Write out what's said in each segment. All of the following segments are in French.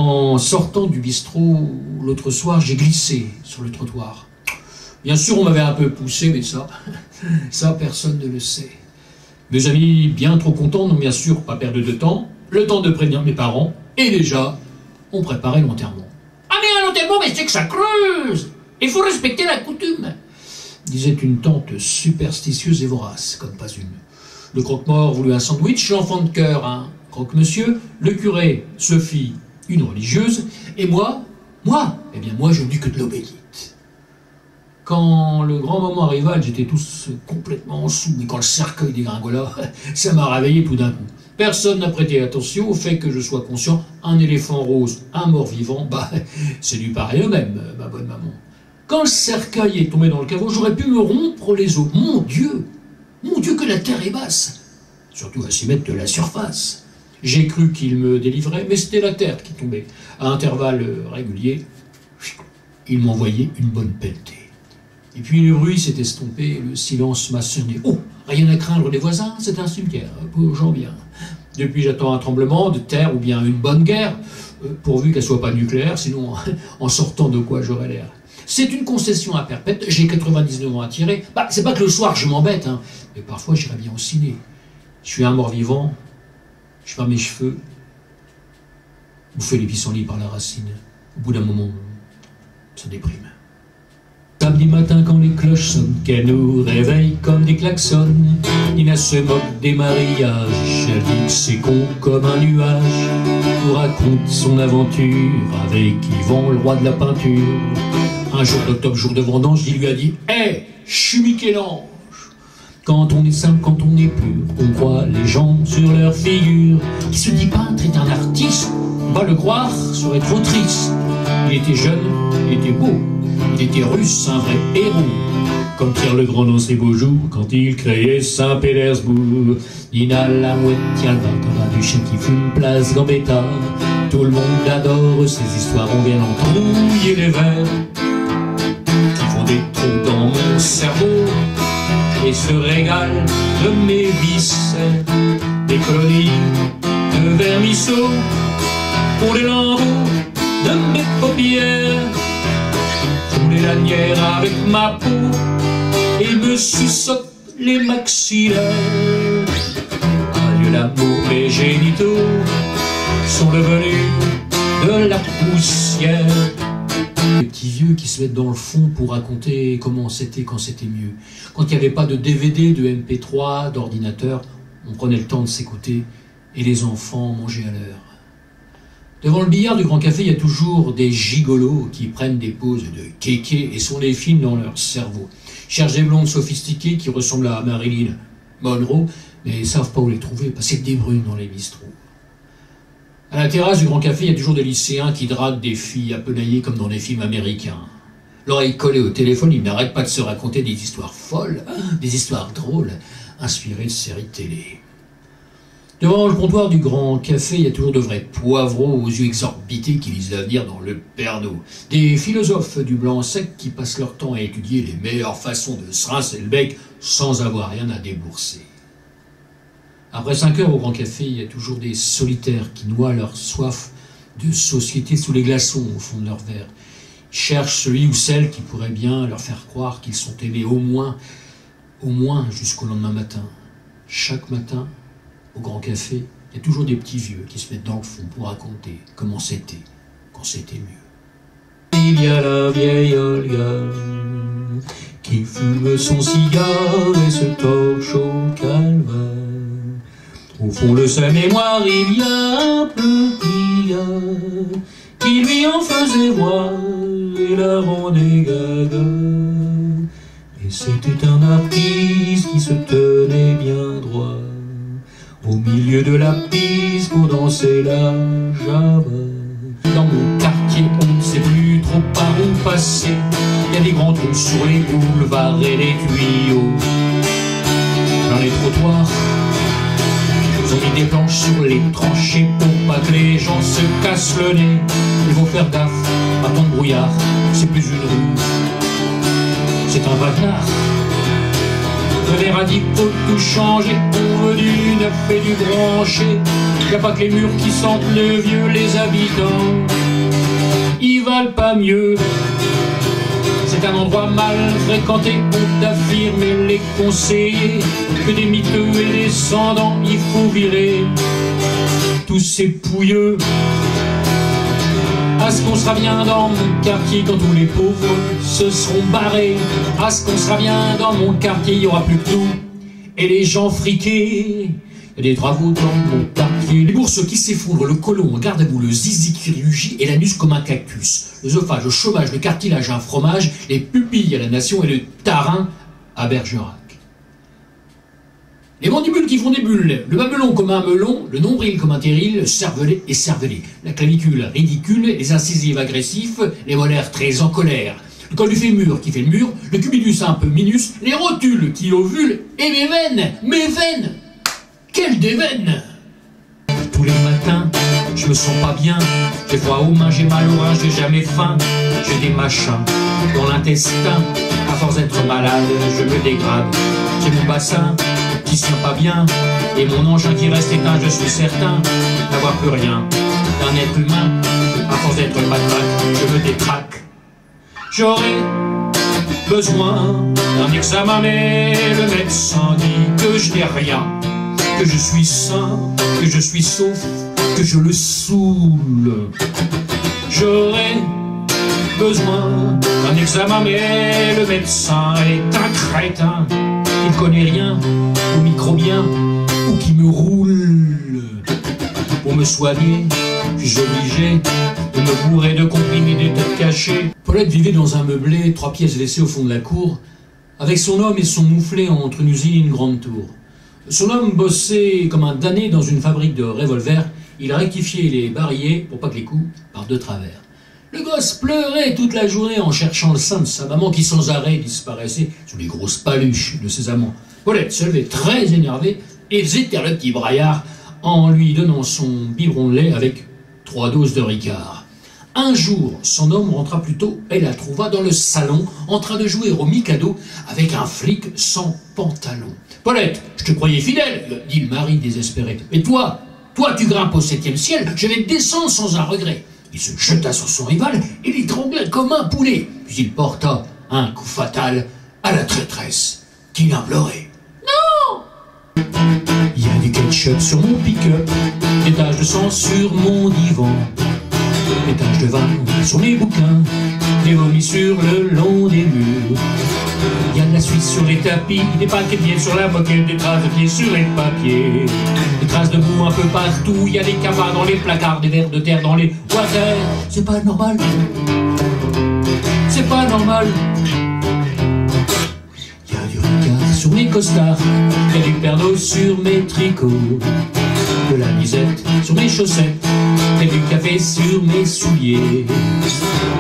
En sortant du bistrot, l'autre soir, j'ai glissé sur le trottoir. Bien sûr, on m'avait un peu poussé, mais ça, personne ne le sait. Mes amis, bien trop contents, n'ont bien sûr pas perdu de temps, le temps de prévenir mes parents, et déjà, on préparait l'enterrement. « Ah mais un enterrement, mais c'est que ça creuse! Il faut respecter la coutume !» disait une tante superstitieuse et vorace, comme pas une. Le croque-mort voulut un sandwich, l'enfant de cœur un croque-monsieur, le curé se fit une religieuse, et moi, eh bien moi je n'eus que de l'eau bénite. Quand le grand moment arriva, j'étais tous complètement en sous, mais quand le cercueil dégringola, ça m'a réveillé tout d'un coup. Personne n'a prêté attention au fait que je sois conscient, un éléphant rose, un mort-vivant, c'est du pareil au même, ma bonne maman. Quand le cercueil est tombé dans le caveau, j'aurais pu me rompre les os. Mon Dieu que la terre est basse, surtout à 6 mètres de la surface. J'ai cru qu'il me délivrait, mais c'était la terre qui tombait. À intervalles réguliers, il m'envoyait une bonne pelletée. Et puis le bruit s'est estompé, le silence m'a cerné. Oh, rien à craindre des voisins, c'est un cimetière, pauvres gens bien. Depuis j'attends un tremblement de terre ou bien une bonne guerre, pourvu qu'elle soit pas nucléaire, sinon en sortant de quoi j'aurais l'air. C'est une concession à perpète, j'ai 99 ans à tirer. C'est pas que le soir je m'embête, mais parfois j'irais bien au ciné. Je suis un mort-vivant, je perds mes cheveux, bouffer les pissenlits par la racine. Au bout d'un moment, ça déprime. Samedi matin quand les cloches sonnent, qu'elle nous réveille comme des klaxons, Nina se moque des mariages, elle dit que c'est con comme un nuage, nous raconte son aventure avec Yvon, le roi de la peinture. Un jour d'octobre, jour de vendange, il lui a dit « Hé, je suis Michel-Ange !» Quand on est simple, quand on est pur, on croit les gens sur leur figure. Qui se dit peintre est un artiste, va le croire serait trop triste. Il était jeune, il était beau, il était russe, un vrai héros. Comme Pierre le Grand dans ses beaux jours, quand il créait Saint-Pétersbourg. Nina la mouette tient le vin du chien qui fume place Gambetta. Tout le monde adore ces histoires, on vient entrouiller les vers qui font des trous dans mon cerveau et se régale de mes vices, des colonies de vermisseau pour les lambeaux de mes paupières, font les lanières avec ma peau et me suçotent les maxillaires. Adieu l'amour, mes génitaux sont devenus de la poussière. Les petits vieux qui se mettent dans le fond pour raconter comment c'était quand c'était mieux. Quand il n'y avait pas de DVD, de MP3, d'ordinateur, on prenait le temps de s'écouter et les enfants mangeaient à l'heure. Devant le billard du Grand Café, il y a toujours des gigolos qui prennent des poses de kéké et sont des films dans leur cerveau. Ils cherchent des blondes sophistiquées qui ressemblent à Marilyn Monroe, mais ils ne savent pas où les trouver parce qu'il y a des brunes dans les bistrots. À la terrasse du Grand Café, il y a toujours des lycéens qui draguent des filles apenaillées comme dans les films américains. L'oreille collée au téléphone, ils n'arrêtent pas de se raconter des histoires folles, des histoires drôles, inspirées de séries de télé. Devant le comptoir du Grand Café, il y a toujours de vrais poivreaux aux yeux exorbités qui lisent l'avenir dans le Pernod. Des philosophes du blanc sec qui passent leur temps à étudier les meilleures façons de se rincer le bec sans avoir rien à débourser. Après 5 heures au Grand Café, il y a toujours des solitaires qui noient leur soif de société sous les glaçons au fond de leur verre. Ils cherchent celui ou celle qui pourrait bien leur faire croire qu'ils sont aimés au moins jusqu'au lendemain matin. Chaque matin, au Grand Café, il y a toujours des petits vieux qui se mettent dans le fond pour raconter comment c'était quand c'était mieux. Il y a la vieille Olga qui fume son cigare et se torche au calvaire. Au fond de sa mémoire, il y a un petit gars qui lui en faisait voir et la rendait gaga. Et c'était un artiste qui se tenait bien droit au milieu de la piste pour danser la java. Dans mon quartier, on ne sait plus trop par où passer. Il y a des grands trous sur les boulevards et les tuyaux. Dans les trottoirs, ils ont mis des planches sur les tranchées pour pas que les gens se cassent le nez. Il faut faire gaffe, pas tant de brouillard, c'est plus une rue, c'est un vaguenard. Le maire a dit faut tout changer, on veut du neuf et du branché. Y a pas que les murs qui sentent le vieux, les habitants, ils valent pas mieux. C'est un endroit mal fréquenté, ont affirmé les conseillers, que des miteux et des descendants, il faut virer tous ces pouilleux. À ce qu'on sera bien dans mon quartier quand tous les pauvres se seront barrés. À ce qu'on sera bien dans mon quartier, il y aura plus que nous et les gens friqués. Il y a des travaux dans mon quartier. Les bourses qui s'effondrent, le côlon, garde à vous, le zizi qui rugit et l'anus comme un cactus. L'œsophage, le chômage, le cartilage, un fromage, les pupilles à la nation et le tarin à Bergerac. Les mandibules qui font des bulles, le mamelon comme un melon, le nombril comme un terril, le cervelet et cervelé, la clavicule ridicule, les incisives agressifs, les molaires très en colère, le col du fémur qui fait le mur, le cubidus un peu minus, les rotules qui ovulent, et mes veines, quelles des veines! Tous les matins, je me sens pas bien, j'ai froid aux mains, j'ai mal aux reins, j'ai jamais faim, j'ai des machins dans l'intestin, à force d'être malade, je me dégrade, j'ai mon bassin qui se tient pas bien, et mon engin qui reste éteint, je suis certain d'avoir plus rien d'un être humain, à force d'être matraque, je me détraque. J'aurais besoin d'un examen, mais le médecin dit que je n'ai rien, que je suis sain, que je suis sauf, que je le saoule. J'aurais besoin d'un examen, mais le médecin est un crétin qui ne connaît rien aux microbiens ou qui me roule. Pour me soigner, je suis obligé de me bourrer de comprimés des têtes cachées. Paulette vivait dans un meublé, 3 pièces laissées au fond de la cour, avec son homme et son mouflet entre une usine et une grande tour. Son homme bossait comme un damné dans une fabrique de revolvers. Il rectifiait les barillet pour pas que les coups partent de travers. Le gosse pleurait toute la journée en cherchant le sein de sa maman qui sans arrêt disparaissait sous les grosses paluches de ses amants. Paulette se levait très énervée et faisait taire le petit braillard en lui donnant son biberon de lait avec 3 doses de Ricard. Un jour, son homme rentra plus tôt et la trouva dans le salon en train de jouer au Mikado avec un flic sans pantalon. « Paulette, je te croyais fidèle, dit le mari désespéré. Mais toi, tu grimpes au 7e ciel, je vais descendre sans un regret. » Il se jeta sur son rival et l'étrangla comme un poulet. Puis il porta un coup fatal à la traîtresse qui l'implorait. Non! Il y a du ketchup sur mon pick-up, des taches de sang sur mon divan, des taches de vin sur mes bouquins, des vomis sur le long des murs. Il y a de la suite sur les tapis, des paquets de miel sur la moquette, des traces de pieds sur les papiers, des traces de boue un peu partout. Il y a des cafards dans les placards, des vers de terre dans les water. C'est pas normal. C'est pas normal. Il y a du Ricard sur mes costards, il y a du Pernod sur mes tricots, de la lisette sur mes chaussettes, et du café sur mes souliers,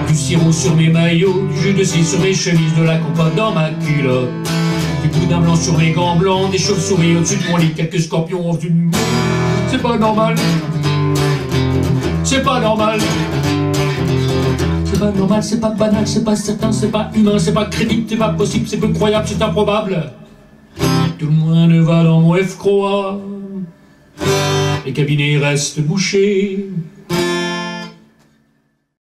du sirop sur mes maillots, du jus de cire sur mes chemises, de la compote dans ma culotte, du boudin blanc sur mes gants blancs, des chauves-souris au-dessus de mon lit, quelques scorpions au-dessus de moi. C'est pas normal. C'est pas normal. C'est pas normal, c'est pas banal, c'est pas certain, c'est pas humain, c'est pas crédible, c'est pas possible, c'est peu croyable, c'est improbable. Tout le monde va dans mon F-Croix. Les cabinets restent bouchés,